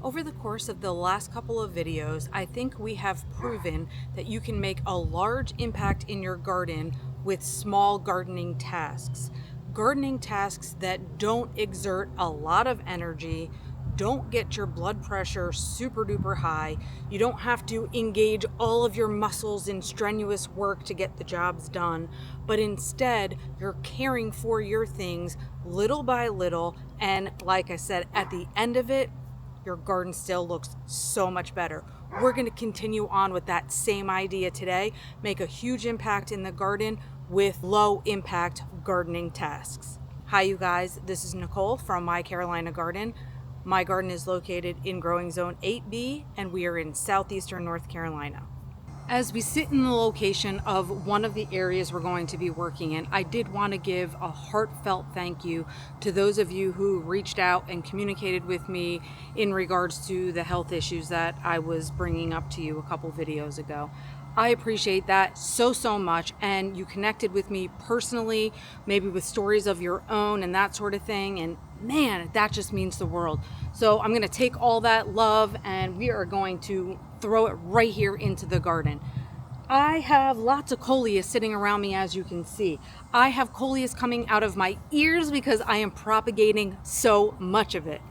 Over the course of the last couple of videos, I think we have proven that you can make a large impact in your garden with small gardening tasks. Gardening tasks that don't exert a lot of energy, don't get your blood pressure super duper high. You don't have to engage all of your muscles in strenuous work to get the jobs done, but instead you're caring for your things little by little, and like I said, at the end of it, your garden still looks so much better. We're going to continue on with that same idea today, make a huge impact in the garden with low impact gardening tasks. Hi you guys, this is Nicole from My Carolina Garden. My garden is located in growing zone 8B and we are in Southeastern North Carolina. As we sit in the location of one of the areas we're going to be working in, I did want to give a heartfelt thank you to those of you who reached out and communicated with me in regards to the health issues that I was bringing up to you a couple videos ago. I appreciate that so much, and you connected with me personally, maybe with stories of your own and that sort of thing, and man, that just means the world. So I'm going to take all that love and we are going to throw it right here into the garden. I have lots of Coleus sitting around me, as you can see. I have Coleus coming out of my ears because I am propagating so much of it.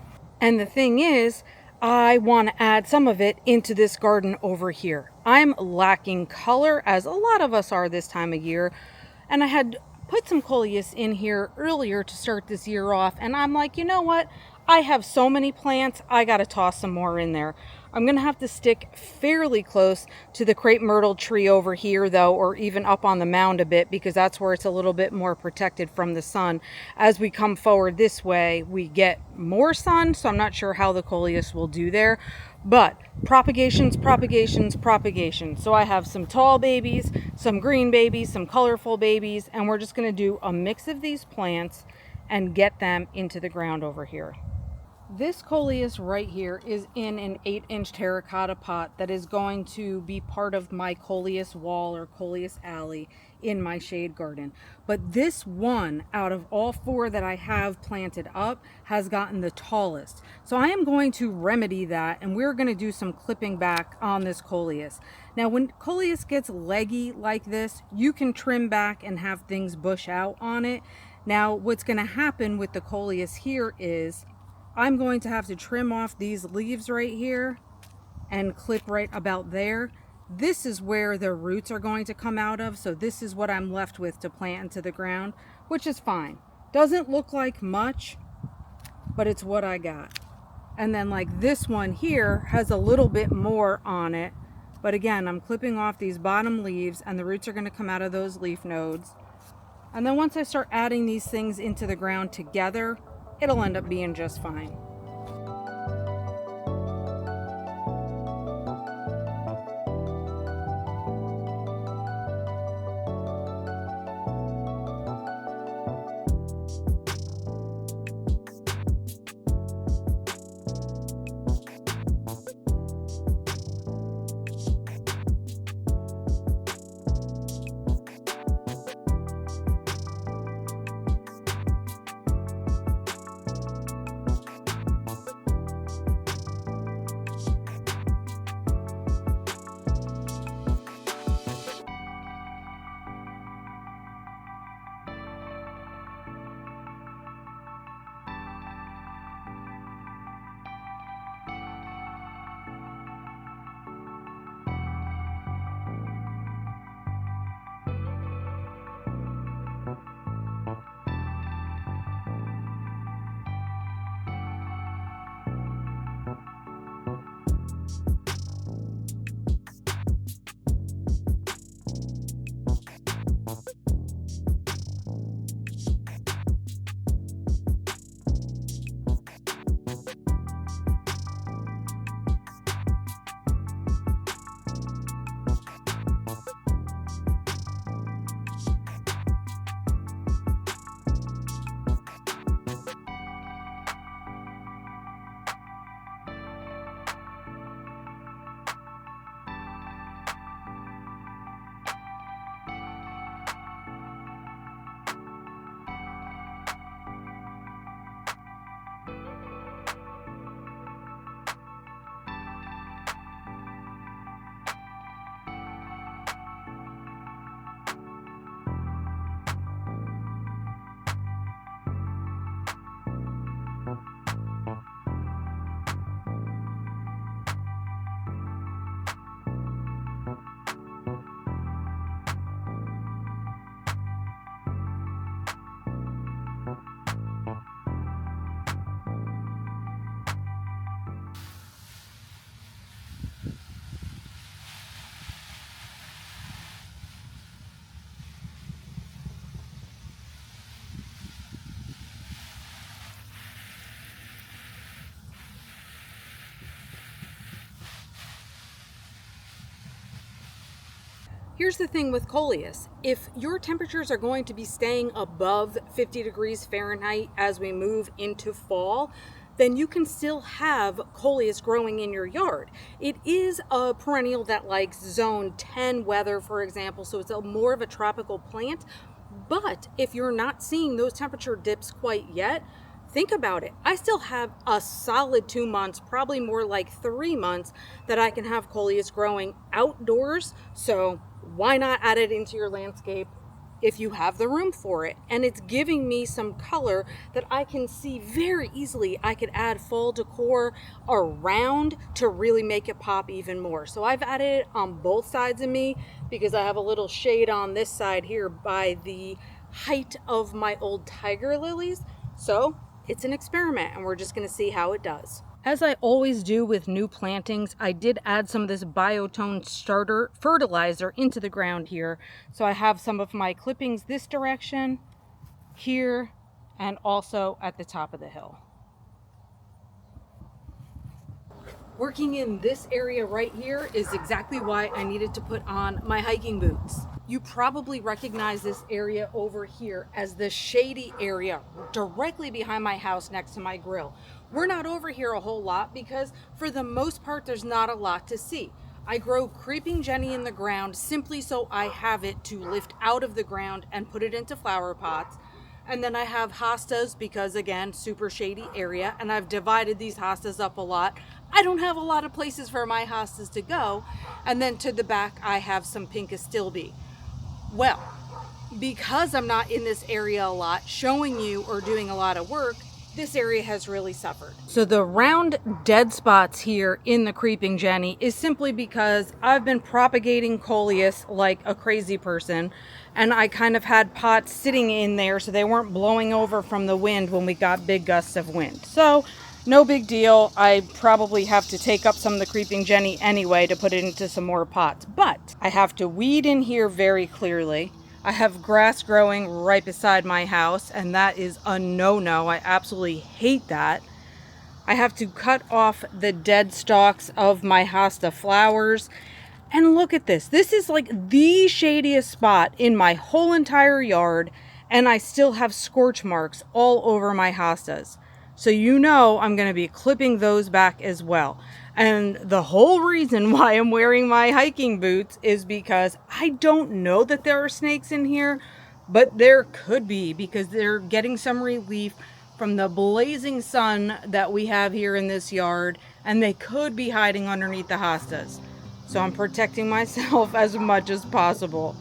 And the thing is, I want to add some of it into this garden over here. I'm lacking color, as a lot of us are this time of year, and I had put some Coleus in here earlier to start this year off, and I'm like, you know what? I have so many plants, I gotta toss some more in there. I'm gonna have to stick fairly close to the crepe myrtle tree over here though, or even up on the mound a bit, because that's where it's a little bit more protected from the sun. As we come forward this way, we get more sun, so I'm not sure how the Coleus will do there. But propagations. So I have some tall babies, some green babies, some colorful babies, and we're just gonna do a mix of these plants and get them into the ground over here. This Coleus right here is in an 8-inch terracotta pot that is going to be part of my Coleus wall or Coleus alley in my shade garden. But this one out of all 4 that I have planted up has gotten the tallest. So I am going to remedy that, and we're going to do some clipping back on this Coleus. Now when Coleus gets leggy like this, you can trim back and have things bush out on it. Now what's going to happen with the Coleus here is I'm going to have to trim off these leaves right here and clip right about there. This is where the roots are going to come out of, so this is what I'm left with to plant into the ground, which is fine. Doesn't look like much, but it's what I got. And then like this one here has a little bit more on it, but again, I'm clipping off these bottom leaves and the roots are going to come out of those leaf nodes. And then once I start adding these things into the ground together, it'll end up being just fine. Here's the thing with Coleus. If your temperatures are going to be staying above 50 degrees Fahrenheit as we move into fall, then you can still have Coleus growing in your yard. It is a perennial that likes zone 10 weather, for example, so it's more of a tropical plant. But if you're not seeing those temperature dips quite yet, think about it. I still have a solid 2 months, probably more like 3 months, that I can have Coleus growing outdoors. So why not add it into your landscape if you have the room for it? And it's giving me some color that I can see very easily. I could add fall decor around to really make it pop even more. So I've added it on both sides of me because I have a little shade on this side here by the height of my old tiger lilies. So it's an experiment and we're just going to see how it does. As I always do with new plantings, I did add some of this biotone starter fertilizer into the ground here. So I have some of my clippings this direction, here, and also at the top of the hill. Working in this area right here is exactly why I needed to put on my hiking boots. You probably recognize this area over here as the shady area directly behind my house next to my grill. We're not over here a whole lot because for the most part there's not a lot to see. I grow creeping Jenny in the ground simply so I have it to lift out of the ground and put it into flower pots. And then I have hostas because, again, super shady area, and I've divided these hostas up a lot. I don't have a lot of places for my hostas to go. And then to the back, I have some pink astilbe. Well, because I'm not in this area a lot, showing you or doing a lot of work, this area has really suffered. So the round dead spots here in the creeping Jenny is simply because I've been propagating Coleus like a crazy person, and I kind of had pots sitting in there so they weren't blowing over from the wind when we got big gusts of wind. So no big deal. I probably have to take up some of the creeping Jenny anyway to put it into some more pots, but I have to weed in here very clearly. I have grass growing right beside my house, and that is a no-no. I absolutely hate that. I have to cut off the dead stalks of my hosta flowers. And look at this. This is like the shadiest spot in my whole entire yard, and I still have scorch marks all over my hostas. So you know I'm going to be clipping those back as well. And the whole reason why I'm wearing my hiking boots is because I don't know that there are snakes in here, but there could be because they're getting some relief from the blazing sun that we have here in this yard, and they could be hiding underneath the hostas. So I'm protecting myself as much as possible.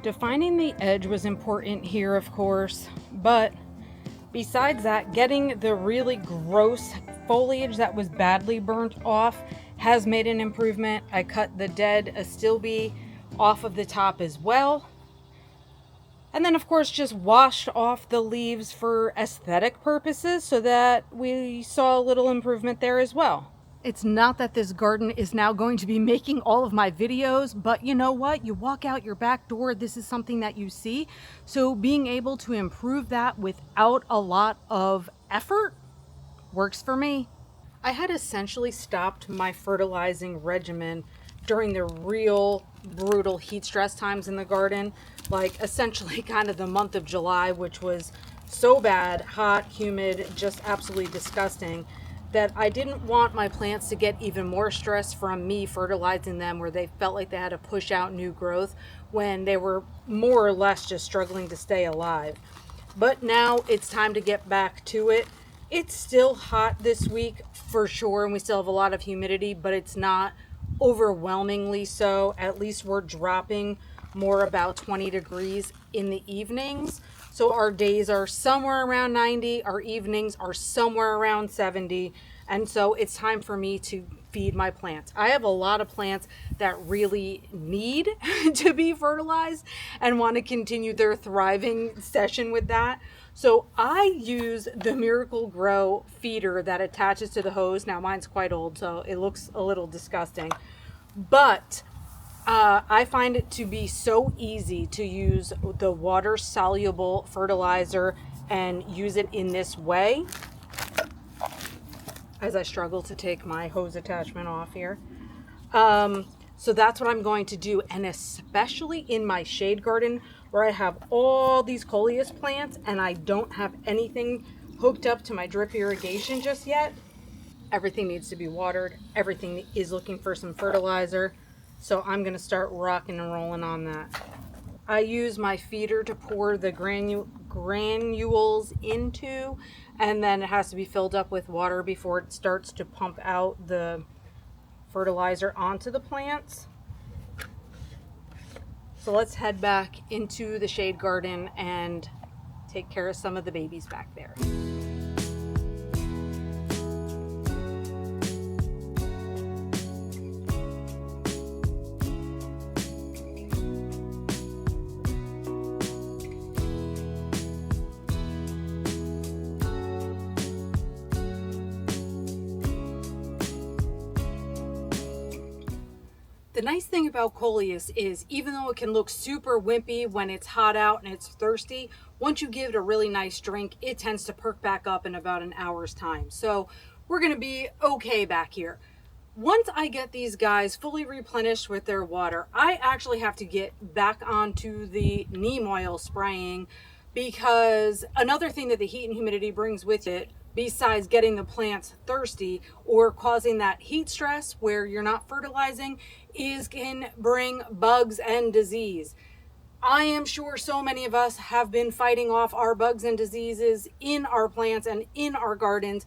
Defining the edge was important here, of course, but besides that, getting the really gross foliage that was badly burnt off has made an improvement. I cut the dead astilbe off of the top as well. And then, of course, just washed off the leaves for aesthetic purposes so that we saw a little improvement there as well. It's not that this garden is now going to be making all of my videos, but you know what? You walk out your back door, this is something that you see. So being able to improve that without a lot of effort works for me. I had essentially stopped my fertilizing regimen during the real brutal heat stress times in the garden, like essentially kind of the month of July, which was so bad, hot, humid, just absolutely disgusting, that I didn't want my plants to get even more stress from me fertilizing them, where they felt like they had to push out new growth when they were more or less just struggling to stay alive. But now it's time to get back to it. It's still hot this week for sure, and we still have a lot of humidity, but it's not overwhelmingly so. At least we're dropping more about 20 degrees in the evenings. So our days are somewhere around 90, our evenings are somewhere around 70. And so it's time for me to feed my plants. I have a lot of plants that really need to be fertilized and want to continue their thriving session with that. So I use the Miracle Grow feeder that attaches to the hose. Now mine's quite old, so it looks a little disgusting, but I find it to be so easy to use the water soluble fertilizer and use it in this way, as I struggle to take my hose attachment off here. So that's what I'm going to do. And especially in my shade garden where I have all these Coleus plants and I don't have anything hooked up to my drip irrigation just yet. Everything needs to be watered. Everything is looking for some fertilizer. So I'm going to start rocking and rolling on that. I use my feeder to pour the granules into, and then it has to be filled up with water before it starts to pump out the fertilizer onto the plants. So let's head back into the shade garden and take care of some of the babies back there. The nice thing about Coleus is, even though it can look super wimpy when it's hot out and it's thirsty, once you give it a really nice drink, it tends to perk back up in about an hour's time. So we're going to be okay back here. Once I get these guys fully replenished with their water, I actually have to get back onto the neem oil spraying, because another thing that the heat and humidity brings with it, besides getting the plants thirsty or causing that heat stress where you're not fertilizing, is can bring bugs and disease. I am sure so many of us have been fighting off our bugs and diseases in our plants and in our gardens.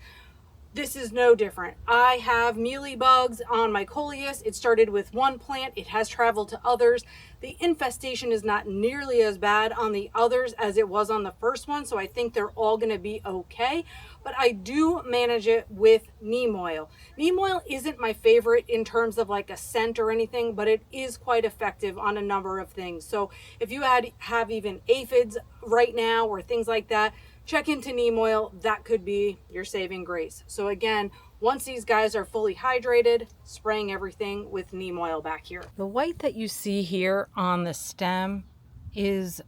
This is no different. I have mealy bugs on my Coleus. It started with one plant. It has traveled to others. The infestation is not nearly as bad on the others as it was on the first one, so I think they're all going to be okay. But I do manage it with neem oil. Neem oil isn't my favorite in terms of like a scent or anything, but it is quite effective on a number of things. So if you have even aphids right now or things like that, check into neem oil. That could be your saving grace. So again, once these guys are fully hydrated, spraying everything with neem oil back here. The white that you see here on the stem is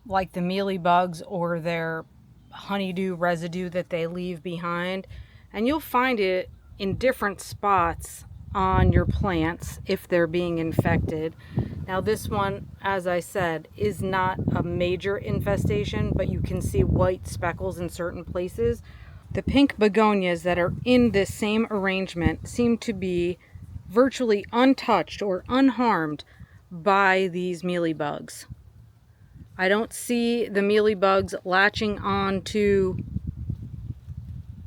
like the mealy bugs or their honeydew residue that they leave behind. And you'll find it in different spots on your plants if they're being infected. Now this one, as I said, is not a major infestation, but you can see white speckles in certain places. The pink begonias that are in this same arrangement seem to be virtually untouched or unharmed by these mealybugs. I don't see the mealybugs latching on to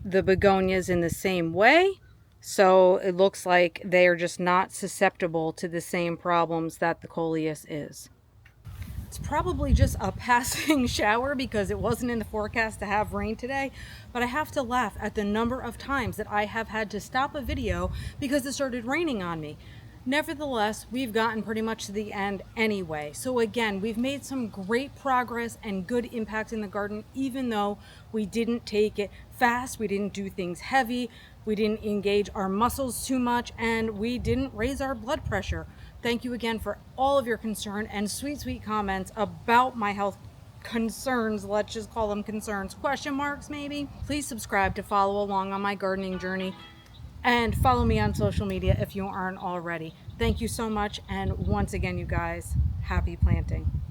the begonias in the same way. So it looks like they are just not susceptible to the same problems that the Coleus is. It's probably just a passing shower because it wasn't in the forecast to have rain today, but I have to laugh at the number of times that I have had to stop a video because it started raining on me. Nevertheless, we've gotten pretty much to the end anyway. So again, we've made some great progress and good impact in the garden, even though we didn't take it fast, we didn't do things heavy, we didn't engage our muscles too much, and we didn't raise our blood pressure. Thank you again for all of your concern and sweet comments about my health concerns. Let's just call them concerns, question marks maybe. Please subscribe to follow along on my gardening journey, and follow me on social media if you aren't already. Thank you so much, and once again, you guys, happy planting.